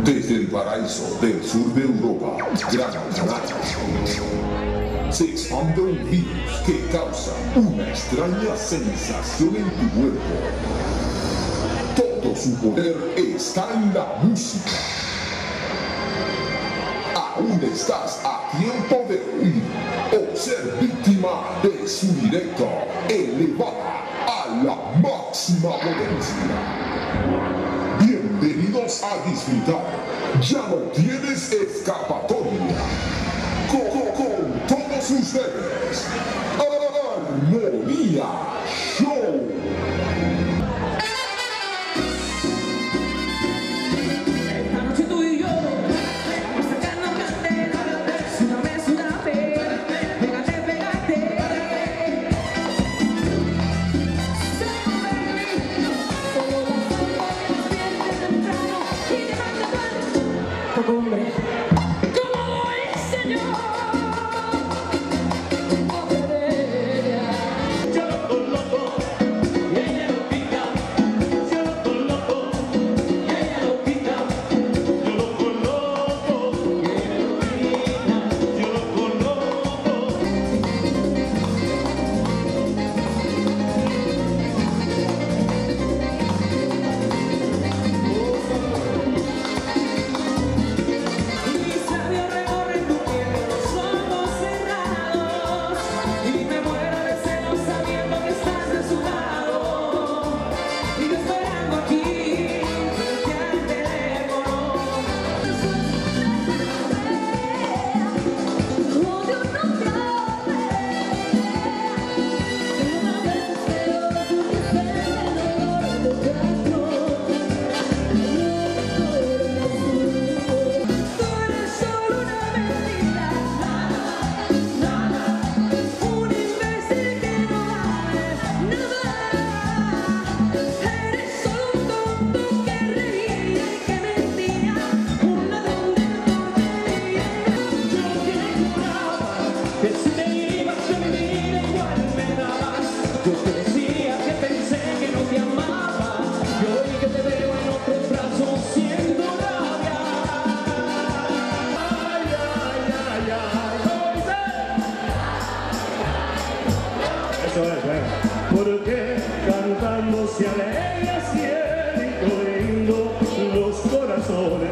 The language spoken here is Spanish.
Desde el paraíso del sur de Europa, Gran Canaria, se expande un virus que causa una extraña sensación en tu cuerpo. Todo su poder está en la música. Aún estás a tiempo de huir o ser víctima de su directo elevada a la máxima potencia. Bienvenidos a disfrutar. Ya no tienes escapatoria. Con todos ustedes, Armonía Show. Hombre, como el Señor, yo lo coloco y ella lo quita, yo lo coloco y ella lo quita, yo lo coloco y ella lo quita, yo lo coloco. Yo te decía que pensé que no te amaba, y hoy que te veo en otros brazos siento rabia. Ay, ay, ay, ay, eso es, porque cantando se alegra cielo y corriendo los corazones.